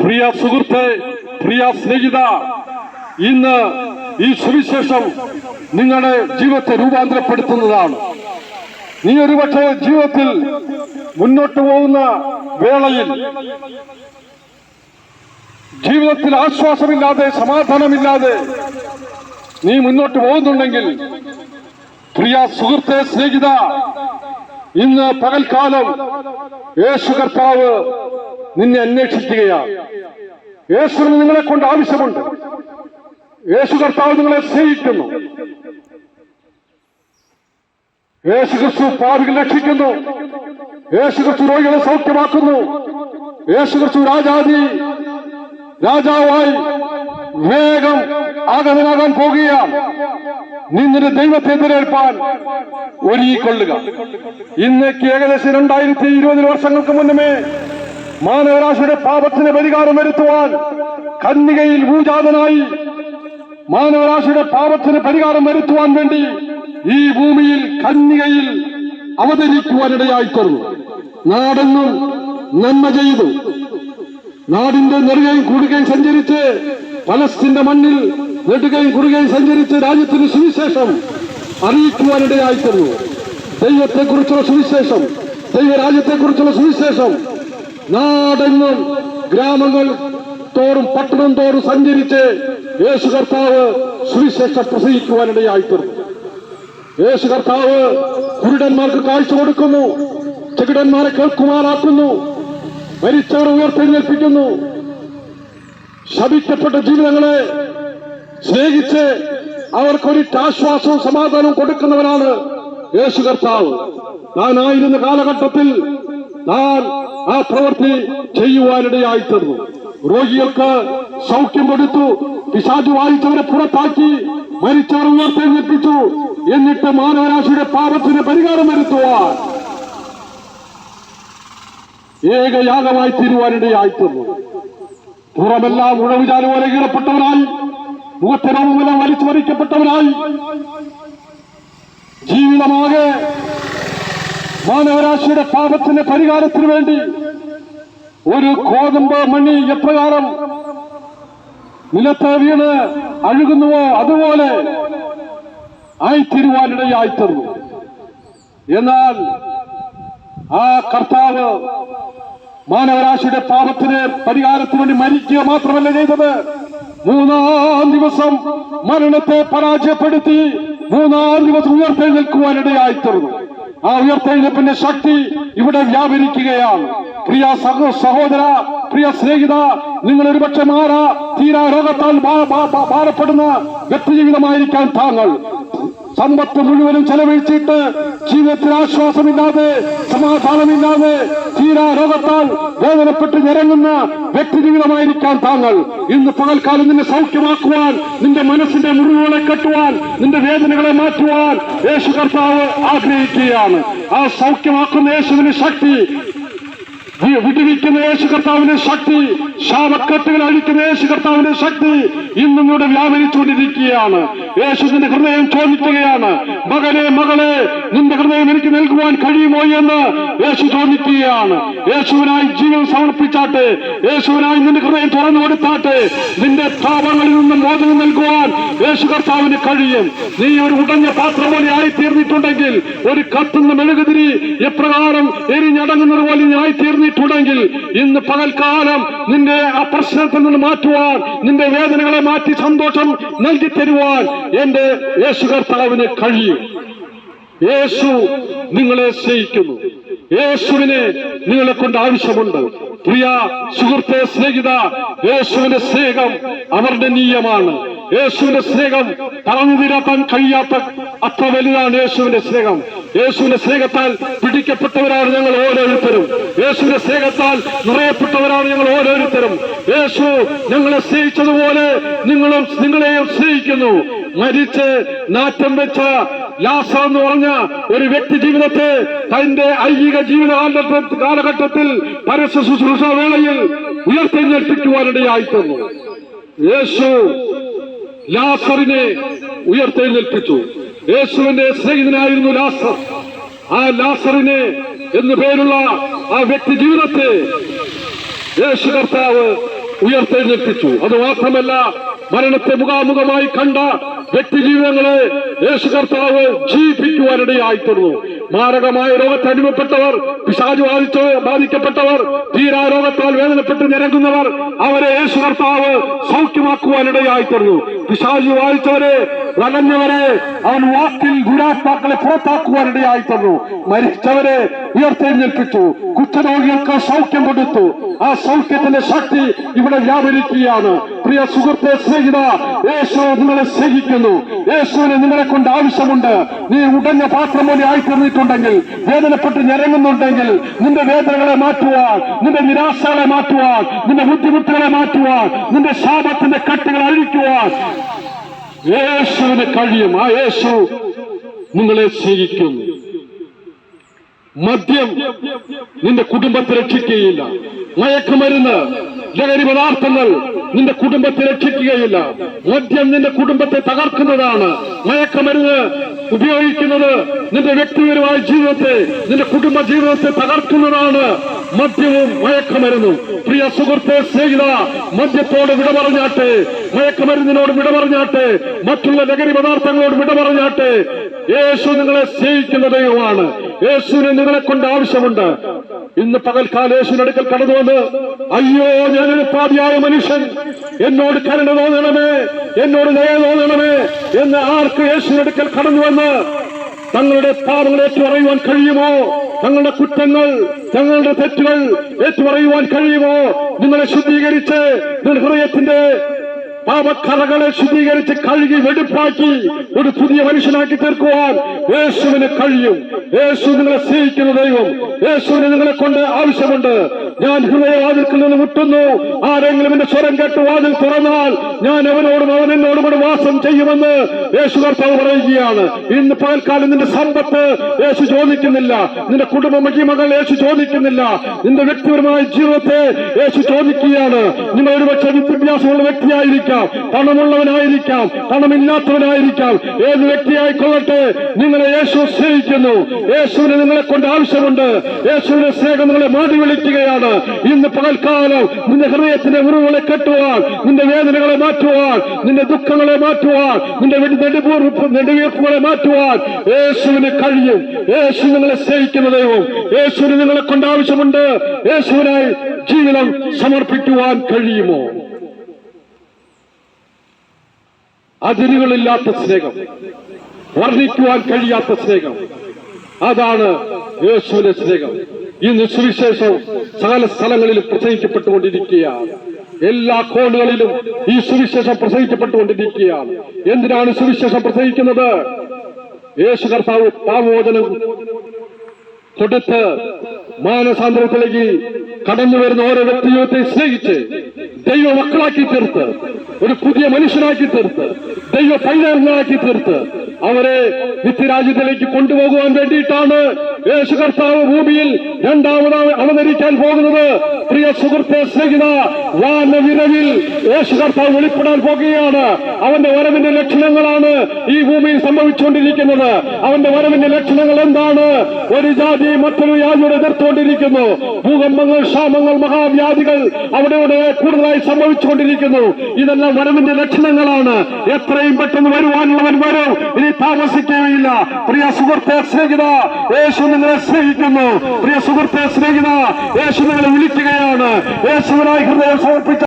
പ്രിയ സുഹൃത്തെ, പ്രിയ സ്നേഹിത, ഇന്ന് ഈ സുവിശേഷം നിങ്ങളുടെ ജീവിതത്തെ രൂപാന്തരപ്പെടുത്തുന്നതാണ്. നീ ഒരുപക്ഷെ ജീവിതത്തിൽ മുന്നോട്ട് പോകുന്ന വേളയിൽ ജീവിതത്തിൽ ആശ്വാസമില്ലാതെ സമാധാനമില്ലാതെ നീ മുന്നോട്ട് പോകുന്നുണ്ടെങ്കിൽ, പ്രിയ സുഹൃത്തെ, സ്നേഹിത, ഇന്ന് പകൽക്കാലം യേശു കർത്താവ് നിന്നെ അന്വേഷിക്കുകയാണ്. യേശുവിന് നിങ്ങളെ കൊണ്ട് ആവശ്യമുണ്ട്. യേശു കർത്താവ് നിങ്ങളെ സ്നേഹിക്കുന്നു. യേശു ക്രിസ്തു പാപികളെ രക്ഷിക്കുന്നു. യേശു ക്രിസ്തു രോഗികളെ സൗഖ്യമാക്കുന്നു. യേശു ക്രിസ്തു രാജാവായി വേഗം ആഗതനാകാൻ പോകുകയാണ്. നിന്റെ ദൈവത്തെ എതിരേൽപ്പാൻ ഒരുങ്ങിക്കൊള്ളുക. ഇന്നേക്ക് ഏകദേശം 2020 വർഷങ്ങൾക്ക് മുന്നമേ മാനവരാശിയുടെ പാപത്തിന് പരിഹാരം വരുത്തുവാൻ കന്യകയിൽ ഭൂജാതനായി മാനവരാശിയുടെ പാപത്തിന് പരിഹാരം വരുത്തുവാൻ വേണ്ടി ഈ ഭൂമിയിൽ കന്യകയിൽ അവതരിക്കുവാനിടയായി തീർന്നു. നാടെന്നും നന്മ ചെയ്തു. നാടിന്റെ നെറുകയും കൂടുകയും സഞ്ചരിച്ച് പലസ്തീന്റെ മണ്ണിൽ നെടുകയും കൂടുകയും സഞ്ചരിച്ച് രാജ്യത്തിന് സുവിശേഷം അറിയിക്കുവാനിടയായി തീർന്നു. ദൈവത്തെക്കുറിച്ചുള്ള സുവിശേഷം, ദൈവരാജ്യത്തെക്കുറിച്ചുള്ള സുവിശേഷം നാടെന്നും ഗ്രാമങ്ങൾ തോറും പട്ടണം തോറും സഞ്ചരിച്ച് യേശു കർത്താവ് സുവിശേഷം പ്രസംഗിക്കുവാനിടയായി തീർന്നു. യേശു കർത്താവ് കുരുടന്മാർക്ക് കാഴ്ച കൊടുക്കുന്നു, ചെകിടന്മാരെ കേൾക്കുമാറാക്കുന്നു, മരിച്ചവരെ ഉയർത്തെഴുന്നേൽപ്പിക്കുന്നു. ശപിക്കപ്പെട്ട ജീവിതങ്ങളെ സ്നേഹിച്ച് അവർക്കൊരു ആശ്വാസവും സമാധാനവും കൊടുക്കുന്നവനാണ് യേശു കർത്താവ്. താനായിരുന്ന കാലഘട്ടത്തിൽ താൻ ആ പ്രവൃത്തി ചെയ്യുവാനിടയായി തീർന്നു. രോഗികൾക്ക് സൗഖ്യം കൊടുത്തു, പിശാചു വായിച്ചവരെ പുറത്താക്കി, മരിച്ചവർ ഉയർത്തെഴുന്നേൽപ്പിച്ചു. എന്നിട്ട് മാനവരാശിയുടെ പാപത്തിന് പരിഹാരം വരുത്തുവാൻ ഏകയാഗമായി തീരുവാനിടയായി തീർന്നു. പുറമെല്ലാം ഉഴവുചാല് പോലെ കീറപ്പെട്ടവരായി, മുഖത്തെ രോമമെല്ലാം വലിച്ചു മറിക്കപ്പെട്ടവരായി, ജീവിതമാകെ മാനവരാശിയുടെ പാപത്തിന്റെ പരിഹാരത്തിന് വേണ്ടി ഒരു കോതമ്പ് മണി എപ്രകാരം നിലത്ത് വീണ് അഴുകുന്നുവോ അതുപോലെ ആയിത്തീരുവാനിടയായി തീർന്നു. എന്നാൽ ആ കർത്താവ് മാനവരാശിയുടെ പാപത്തിന് പരിഹാരത്തിന് വേണ്ടി മരിക്കുക മാത്രമല്ല ചെയ്തത്, 3-ാം ദിവസം മരണത്തെ പരാജയപ്പെടുത്തി 3-ാം ദിവസം ഉയർത്തെഴുന്നേൽക്കുവാനിടയായി തീർന്നു. ആ ഉയർത്തെഴുന്നേൽപ്പിന്റെ ശക്തി ഇവിടെ വ്യാപരിക്കുകയാണ്. പ്രിയ സഹോദര, പ്രിയ സ്നേഹിത, നിങ്ങൾ ഒരുപക്ഷെ തീരാ രോഗത്താൽ ഭാരപ്പെടുന്ന വ്യക്തിജീവിതമായിരിക്കാൻ താങ്കൾ സമ്പത്ത് മുഴുവനും ചെലവഴിച്ചിട്ട് ജീവിതത്തിൽ ആശ്വാസമില്ലാതെ സമാധാനമില്ലാതെ തീരാ രോഗത്താൽ വേദനപ്പെട്ട് ഞരങ്ങുന്ന വ്യക്തിജീവിതമായിരിക്കാൻ താങ്കൾ. ഇന്ന് പകൽക്കാലം നിന്നെ സൗഖ്യമാക്കുവാൻ, നിന്റെ മനസ്സിന്റെ മുറിവുകളെ കെട്ടുവാൻ, നിന്റെ വേദനകളെ മാറ്റുവാൻ യേശു കർത്താവ് ആഗ്രഹിക്കുകയാണ്. ആ സൗഖ്യമാക്കുന്ന യേശുവിന്റെ ശക്തി, വിടുവിക്കുന്ന യേശു കർത്താവിന്റെ ശക്തി, ശാപക്കെട്ടുകൾ അഴിക്കുന്ന യേശു കർത്താവിന്റെ ശക്തി ഇന്നും ഇവിടെ വ്യാപരിച്ചുകൊണ്ടിരിക്കുകയാണ്. യേശു നിന്റെ ഹൃദയം ചോദിക്കുകയാണ്, മകനെ, മകളെ, നിന്റെ ഹൃദയം എനിക്ക് നൽകുവാൻ കഴിയുമോ എന്ന് യേശു ചോദിക്കുകയാണ്. യേശുവിനായി ജീവൻ സമർപ്പിച്ചാട്ടെ, യേശുവിനായി നിന്റെ ഹൃദയം തുറന്നു കൊടുത്താട്ടെ. നിന്റെ പാപങ്ങളിൽ നിന്നും മോചനം നൽകുവാൻ യേശു കർത്താവിന് കഴിയും. നീ ഒരു ഉടഞ്ഞ പാത്രം പോലെ ആയിത്തീർന്നിട്ടുണ്ടെങ്കിൽ, ഒരു കത്തുന്ന മെഴുകുതിരി എപ്രകാരം എരിഞ്ഞടങ്ങുന്നത് പോലെ നീ ആയിത്തീർന്നിട്ടുണ്ടെങ്കിൽ, ഇന്ന് പകൽക്കാലം നിന്റെ ആ പ്രശ്നത്തിൽ നിന്ന് മാറ്റുവാൻ, നിന്റെ വേദനകളെ മാറ്റി സന്തോഷം നൽകി തരുവാൻ എന്റെ യേശു കർത്താവിന് കഴിയും. യേശു നിങ്ങളെ സ്നേഹിക്കുന്നു. യേശുവിനെ നിങ്ങളെ കൊണ്ട് ആവശ്യമുണ്ട്. പ്രിയ സുഹൃത്തെ, സ്നേഹിത, യേശുവിന്റെ സ്നേഹം അവർണ്ണനീയമാണ്. യേശുവിന്റെ സ്നേഹം പറഞ്ഞു തീരാക്കാൻ കഴിയാത്ത അത്ര വലുതാണ് യേശുവിന്റെ സ്നേഹം. യേശുവിന്റെ സ്നേഹത്താൽ പിടിക്കപ്പെട്ടവരാണ് ഞങ്ങൾ ഓരോരുത്തരും. യേശുവിന്റെ സ്നേഹത്താൽ നിറയപ്പെട്ടവരാണ് ഞങ്ങൾ ഓരോരുത്തരും. യേശു ഞങ്ങളെ സ്നേഹിച്ചതുപോലെ നിങ്ങളെയും സ്നേഹിക്കുന്നു. മരിച്ച് നാറ്റം വെച്ച ലാസർ എന്ന് പറഞ്ഞ ഒരു വ്യക്തി ജീവിതത്തെ തന്റെ ഐഹിക ജീവിത കാലഘട്ടത്തിൽ പരസ്യ ശുശ്രൂഷ വേളയിൽ ഉയർത്തെഴുന്നേൽപ്പിക്കുവാനിടയായി തീർന്നു. യേശു ലാസറിനെ ഉയർത്തെഴുന്നേൽപ്പിച്ചു. യേശുവിന്റെ സ്നേഹിതനായിരുന്നു ലാസർ. ആ ലാസറിനെ എന്നു പേരുള്ള ആ വ്യക്തി ജീവിതത്തെ യേശു കർത്താവ് ഉയർത്തെഴുന്നേൽപ്പിച്ചു. അത് മാത്രമല്ല, മരണത്തെ മുഖാമുഖമായി കണ്ട വ്യക്തി ജീവിതങ്ങളെ യേശു കർത്താവ് ജീവിപ്പിക്കുവാനിടയായി തീർന്നു. മാരകമായ രോഗത്തെ അടിമപ്പെട്ടവർ, പിശാച് ബാധിക്കപ്പെട്ടവർ, തീരാ രോഗത്താൽ വേദനപ്പെട്ട് ഞരങ്ങുന്നവർ, അവരെ യേശു കർത്താവ് സൗഖ്യമാക്കുവാനിടയായി തീർന്നു. പിശാച് ബാധിച്ചവരെ, വലഞ്ഞവരെ അവൻ വാക്കിൽ ദുരാത്മാക്കളെ പുറത്താക്കുവാനിടയായി തീർന്നു. മരിച്ചവരെ ഉയർത്തെഴുന്നേൽപ്പിച്ചു. കുഷ്ഠരോഗികൾക്ക് സൗഖ്യം കൊടുത്തു. ആ സൗഖ്യത്തിന്റെ ശക്തി ഇവിടെ വ്യാപരിക്കുകയാണ്. പ്രിയ സുഹൃത്തെ, സ്നേഹിത, യേശു നിങ്ങളെ സ്നേഹിക്കുന്നു. യേശുവിന് നിങ്ങളെ കൊണ്ട് ആവശ്യമുണ്ട്. നീ ഉടഞ്ഞ പാത്രം പോലെ ആയിത്തീർന്നിട്ടുണ്ടെങ്കിൽ, വേദനപ്പെട്ട് ഞരങ്ങുന്നുണ്ടെങ്കിൽ, നിന്റെ വേദനകളെ മാറ്റുവാൻ, നിന്റെ നിരാശകളെ മാറ്റുവാൻ, നിന്റെ ബുദ്ധിമുട്ടുകളെ മാറ്റുവാൻ, നിന്റെ ശാപത്തിന്റെ കട്ടുകൾ അഴിക്കുവാൻ യേശുവിന് കഴിയും. ആ യേശു നിങ്ങളെ സ്നേഹിക്കുന്നു. മദ്യം നിന്റെ കുടുംബത്തെ രക്ഷിക്കുകയില്ല. മയക്കുമരുന്ന്, ലഹരി പദാർത്ഥങ്ങൾ നിന്റെ കുടുംബത്തെ രക്ഷിക്കുകയില്ല. മദ്യം നിന്റെ കുടുംബത്തെ തകർക്കുന്നതാണ്. മയക്കുമരുന്ന് ഉപയോഗിക്കുന്നത് നിന്റെ വ്യക്തിപരമായ ജീവിതത്തെ, നിന്റെ കുടുംബ ജീവിതത്തെ തകർക്കുന്നതാണ് മദ്യവും മയക്കുമരുന്നും. പ്രിയ സുഹൃത്തെ, സ്നേഹിത, മദ്യത്തോട് വിട പറഞ്ഞാട്ടെ, മയക്കുമരുന്നിനോട് വിട പറഞ്ഞാട്ടെ, മറ്റുള്ള ലഹരി പദാർത്ഥങ്ങളോട് വിട പറഞ്ഞാട്ടെ. യേശു നിങ്ങളെ സ്നേഹിക്കുന്ന ദൈവമാണ്. യേശുവിനെ നിങ്ങളെ കൊണ്ട് ആവശ്യമുണ്ട്. ഇന്ന് പകൽക്കാല യേശുവിന്റെ അടുക്കൽ കടന്നു വന്ന്, അയ്യോ ഞാനൊരു പാപിയായ മനുഷ്യൻ, എന്നോട് കരുണ തോന്നണമേ, എന്നോട് ദയ തോന്നണമേ എന്ന് ആർക്ക് യേശുവിന്റെ അടുക്കൽ കടന്നു വന്ന് തങ്ങളുടെ പാപങ്ങൾ ഏറ്റുപറയുവാൻ കഴിയുമോ? തങ്ങളുടെ കുറ്റങ്ങൾ, തങ്ങളുടെ തെറ്റുകൾ ഏറ്റുപറയുവാൻ കഴിയുമോ? നിങ്ങളെ ശുദ്ധീകരിച്ച്, നിങ്ങളുടെ ഹൃദയത്തിന്റെ പാപക്കറകളെ ശുദ്ധീകരിച്ച് കഴുകി വെടുപ്പാക്കി ഒരു പുതിയ മനുഷ്യനാക്കി തീർക്കുവാൻ യേശുവിന് കഴിയും. യേശു നിങ്ങളെ സ്നേഹിക്കുന്ന ദൈവം. യേശുവിന് നിങ്ങളെ കൊണ്ട് ആവശ്യമുണ്ട്. ഞാൻ ഹൃദയവാതിൽക്കിൽ നിന്ന് മുട്ടുന്നു. ആരെങ്കിലും എന്റെ സ്വരം കേട്ട് വാതിൽ തുറന്നാൽ ഞാൻ അവനോടും അവൻ എന്നോടും കൂടെ വാസം ചെയ്യുമെന്ന് യേശു കർത്താവ് പറയുകയാണ്. ഇന്ന് പകൽക്കാലം നിന്റെ സമ്പത്ത് യേശു ചോദിക്കുന്നില്ല. നിന്റെ കുടുംബ മഹിമകൾ യേശു ചോദിക്കുന്നില്ല. നിന്റെ വ്യക്തിപരമായ ജീവിതത്തെ യേശു ചോദിക്കുകയാണ്. നിങ്ങൾ ഒരുപക്ഷെ വിദ്യാഭ്യാസമുള്ള വ്യക്തിയായിരിക്കാം, പണമുള്ളവനായിരിക്കാം, പണമില്ലാത്തവനായിരിക്കാം, ഏത് വ്യക്തിയായിക്കൊള്ളട്ടെ, നിങ്ങളെ യേശു സ്നേഹിക്കുന്നു. യേശുവിന് നിങ്ങളെ കൊണ്ട് ആവശ്യമുണ്ട്. യേശുവിന്റെ സ്നേഹം നിങ്ങളെ മാടി വിളിക്കുകയാണ്. ഇന്ന് പകൽക്കാലം നിന്റെ ഹൃദയത്തിന്റെ മുറിവുകളെ കെട്ടുവാൻ, നിന്റെ വേദനകളെ മാറ്റുവാൻ, നിന്റെ ദുഃഖങ്ങളെ മാറ്റുവാൻ, നിന്റെ നെടുവീർപ്പുകളെ മാറ്റുവാൻ യേശുവിന് കഴിയും. യേശു നിങ്ങളെ സ്നേഹിക്കുന്ന ദൈവം. യേശുവിന് നിങ്ങളെ കൊണ്ട് ആവശ്യമുണ്ട്. യേശുവിനായി ജീവിതം സമർപ്പിക്കുവാൻ കഴിയുമോ? അതിരുകളില്ലാത്ത സ്നേഹം, വർണ്ണിക്കുവാൻ കഴിയാത്ത സ്നേഹം, അതാണ് യേശുവിന്റെ സ്നേഹം. ഇന്ന് സുവിശേഷം സകല സ്ഥലങ്ങളിലും പ്രസംഗിക്കപ്പെട്ടുകൊണ്ടിരിക്കുകയാണ്. എല്ലാ കോണുകളിലും ഈ സുവിശേഷം പ്രസംഗിക്കപ്പെട്ടുകൊണ്ടിരിക്കുകയാണ്. എന്തിനാണ് സുവിശേഷം പ്രസംഗിക്കുന്നത്? യേശു കർത്താവ് പാപമോചനം കൊടുത്ത് മാനസാന്തരത്തിലേക്ക് കടന്നു വരുന്ന ഓരോ വ്യക്തി ജീവിതത്തെ സ്നേഹിച്ച് ദൈവ മക്കളാക്കി തീർത്ത്, ഒരു പുതിയ മനുഷ്യനാക്കി തീർത്ത്, ദൈവ പൈതങ്ങളാക്കി തീർത്ത് അവരെ നിത്യരാജ്യത്തിലേക്ക് കൊണ്ടുപോകുവാൻ വേണ്ടിയിട്ടാണ് യേശു കർത്താവ് ഭൂമിയിൽ രണ്ടാമതായി അവതരിക്കാൻ പോകുന്നത്. പ്രിയ സുഹൃത്തെ, സ്നേഹിത, വാനവിരവിൽ യേശു കർത്താവ് വെളിപ്പെടാൻ പോകുകയാണ്. അവന്റെ വരവിന്റെ ലക്ഷണങ്ങളാണ് ഈ ഭൂമിയിൽ സംഭവിച്ചുകൊണ്ടിരിക്കുന്നത്. അവന്റെ വരവിന്റെ ലക്ഷണങ്ങൾ എന്താണ്? ഒരു ജാതി മറ്റൊരു ജാതിയോട് എതിർത്തുകൊണ്ടിരിക്കുന്നു. ഭൂകമ്പങ്ങൾ, ക്ഷാമങ്ങൾ, മഹാവ്യാധികൾ അവിടെ കൂടുതലായി സംഭവിച്ചുകൊണ്ടിരിക്കുന്നു. ഇതെല്ലാം വരവിന്റെ ലക്ഷണങ്ങളാണ്. എത്രയും പെട്ടെന്ന് വരുവാനുള്ളവൻ വരും. ഇനി താമസിക്കുകയില്ല. പ്രിയ സുഹൃത്തെ, സ്നേഹിത, യേശു നിങ്ങളെ സ്നേഹിക്കുന്നു. പ്രിയ സുഹൃത്തെ, സ്നേഹിത, യേശു നിങ്ങളെ വിളിക്കുകയാണ്. യേശുവിനായി ഹൃദയം സമർപ്പിച്ച